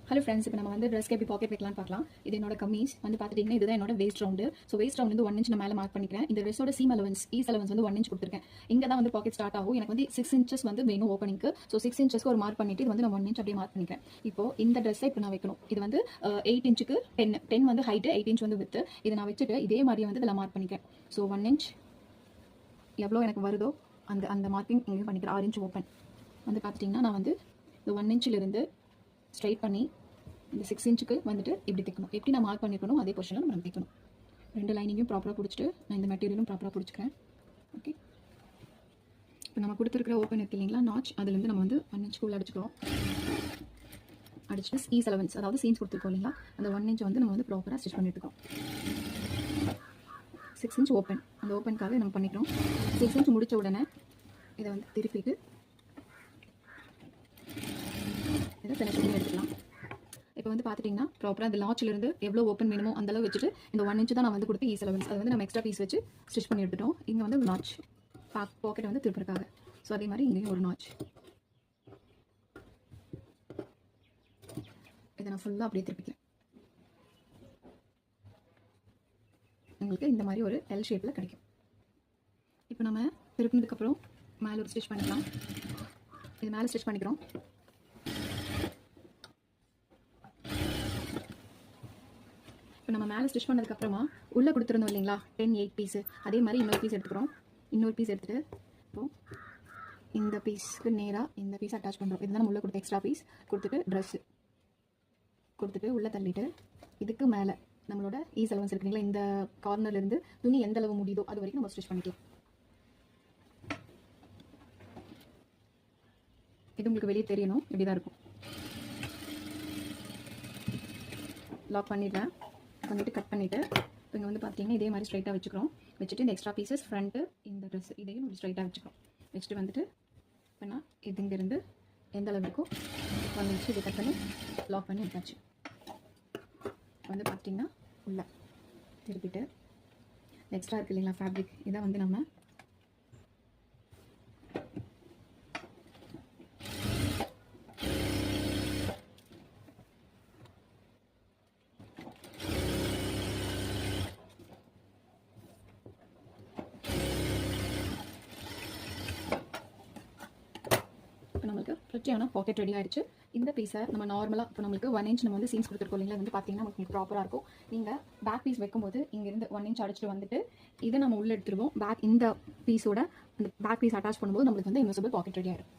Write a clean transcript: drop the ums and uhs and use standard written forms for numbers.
Hello friends, இப்போ நம்ம வந்து ட்ரெஸ்க்கு எப்படி பாக்கெட் வைக்கலாம்னு பார்க்கலாம். இது என்னோட கம்மீஸ் வந்து பார்த்துட்டிங்கன்னா இதுதான் என்னோட waste round. So waste round வந்து 1 இன்ச் நான் மேலே மார்க் பண்ணிக்கிறேன். இந்த ட்ரெஸ்ஸோட சீம் அலவன்ஸ் வந்து 1 இன்ச் கொடுத்துருக்கேன். இங்கே தான் வந்து பாக்கெட் ஸ்டார்ட் ஆகும். எனக்கு வந்து 6 இன்ச்சஸ் வந்து வேணும் ஓப்பனிங்க்கு. ஸோ 6 இன்ச்சஸ்க்கு ஒரு மார்க் பண்ணிட்டு இது வந்து நான் 1 இன்ச் அப்படியே மார்க் பண்ணிக்கிறேன். இப்போ இந்த ட்ரெஸ்ஸை இப்போ நான் வைக்கணும். இது வந்து 8 இன்ச்சுக்கு 10 வந்து ஹைட்டு, 8 இன்ச் வந்து வித்து. இதை நான் வச்சுட்டு இதே மாதிரியே வந்து இதில் மார்க் பண்ணிக்கிறேன். ஸோ 1 இன்ச் எவ்வளோ எனக்கு வருதோ அந்த மார்க்கிங் இங்கே பண்ணிக்கிறேன். 6 இன்ச் ஓப்பன் வந்து பார்த்துட்டிங்கன்னா நான் வந்து இந்த 1 இன்ச்சிலிருந்து ஸ்ட்ரைட் பண்ணி இந்த 6 இன்ச்சுக்கு வந்துட்டு இப்படி தைக்கணும். எப்படி நான் மார்க் பண்ணிக்கணும் அதே பொசிஷனில் நம்ம தைக்கணும். 2 லைனிங்கும் ப்ராப்பராக பிடிச்சிட்டு நான் இந்த மெட்டீரியலும் ப்ராப்பராக பிடிச்சிக்கிறேன். ஓகே, இப்போ நம்ம கொடுத்துருக்கிற ஓப்பன் இருக்கு இல்லைங்களா, நாச், அதுலேருந்து நம்ம வந்து 1 இன்ச்சுக்கு உள்ள அடிச்சுக்கிறோம். அடிச்சுட்டு ஈஸ் அலவன்ஸ், அதாவது சீன்ஸ் கொடுத்துருக்கோம் இல்லைங்களா, அந்த 1 இன்ச் வந்து நம்ம வந்து ப்ராப்பராக ஸ்டிச் பண்ணிட்டுருக்கோம். 6 இன்ச் ஓப்பன், அந்த ஓப்பனுக்காக நம்ம பண்ணிக்கிறோம். 6 இன்ச் முடித்த உடனே இதை வந்து திருப்பிட்டு இதை ஃபினிஷ் பண்ணி எடுத்துக்கலாம். இப்போ வந்து பார்த்துட்டிங்கன்னா ப்ராப்பராக அந்த லாச்சிலிருந்து எவ்வளோ ஓப்பன் வேணுமோ அந்தளவு வச்சுட்டு இந்த 1 இன்ச் தான் நான் வந்து கொடுத்து ஈஸ் அலவன்ஸ் அது வந்து நம்ம எக்ஸ்ட்ரா பீஸ் வச்சு ஸ்டிச் பண்ணி எடுத்துட்டோம். இங்கே வந்து நாச் பாக்கெட் வந்து திருப்பிருக்காங்க. ஸோ அதே மாதிரி இங்கேயும் ஒரு நாச். இதை நான் ஃபுல்லாக அப்படியே திருப்பிக்கிறேன். உங்களுக்கு இந்த மாதிரி ஒரு எல் ஷேப்பில் கிடைக்கும். இப்போ நம்ம திருப்பினதுக்கப்புறம் மேலே ஒரு ஸ்டிச் பண்ணிக்கலாம். இது மேலே ஸ்டிச் பண்ணிக்கிறோம். இப்போ நம்ம மேலே ஸ்டிச் பண்ணதுக்கப்புறமா உள்ளே கொடுத்துருந்தோம் இல்லைங்களா 10, 8 பீஸு, அதே மாதிரி இன்னொரு பீஸ் எடுத்துக்கிறோம். இன்னொரு பீஸ் எடுத்துகிட்டு இப்போது இந்த பீஸ்க்கு நேராக இந்த பீஸ் அட்டாச் பண்ணுறோம். இதுதான் நம்ம உள்ளே கொடுத்த எக்ஸ்ட்ரா பீஸ் கொடுத்துட்டு ட்ரெஸ்ஸு கொடுத்துட்டு உள்ளே தள்ளிட்டு இதுக்கு மேலே நம்மளோட ஈஸ் அலவன்ஸ் இருக்குங்களா, இந்த கார்னர்லேருந்து துணி எந்த அளவு முடியுதோ அது வரைக்கும் நம்ம ஸ்டிச் பண்ணிக்கலாம். இது உங்களுக்கு வெளியே தெரியணும், இப்படி தான் இருக்கும். லாக் பண்ணிடுறேன். பண்ணிவிட்டு கட் பண்ணிவிட்டு இப்போ இங்கே வந்து பார்த்தீங்கன்னா இதே மாதிரி ஸ்ட்ரைட்டாக வச்சுக்கிறோம். வச்சுட்டு இந்த எக்ஸ்ட்ரா பீசஸ் ஃப்ரண்ட்டு இந்த ட்ரெஸ் இதையும் ஸ்ட்ரைட்டாக வச்சுக்கிறோம். வச்சுட்டு வந்துட்டு இப்போ நான் இது இங்கேருந்து எந்த அளவு இருக்கோ 1 இன்ச்சு இதை கட் பண்ணி லாக் பண்ணி எடுத்தாச்சு. வந்து பார்த்தீங்கன்னா உள்ள திருப்பிட்டு எக்ஸ்ட்ரா இருக்குது இல்லைங்களா ஃபேப்ரிக், இதை வந்து நம்ம நம்மளுக்கு ஃப்ரிட்ஜான பாக்கெட் ரெடி ஆகிடுச்சு. இந்த பீஸை நம்ம நார்மலாக இப்போ நம்மளுக்கு 1 இன்ச் நம்ம வந்து சீன்ஸ் கொடுத்துருக்கோம் இல்லைங்களா, வந்து பார்த்தீங்கன்னா நமக்கு ப்ராப்பராக இருக்கும். நீங்கள் பேக் பீஸ் வைக்கும்போது இங்கேருந்து 1 இன்ச் அடிச்சுட்டு வந்துட்டு இதை நம்ம உள்ளே எடுத்துருவோம். பேக் இந்த பீஸோட அந்த பேக் பீஸ் அட்டாச் பண்ணும்போது நம்மளுக்கு வந்து இன்விசிபிள் பாக்கெட் ரெடி ஆகிடும்.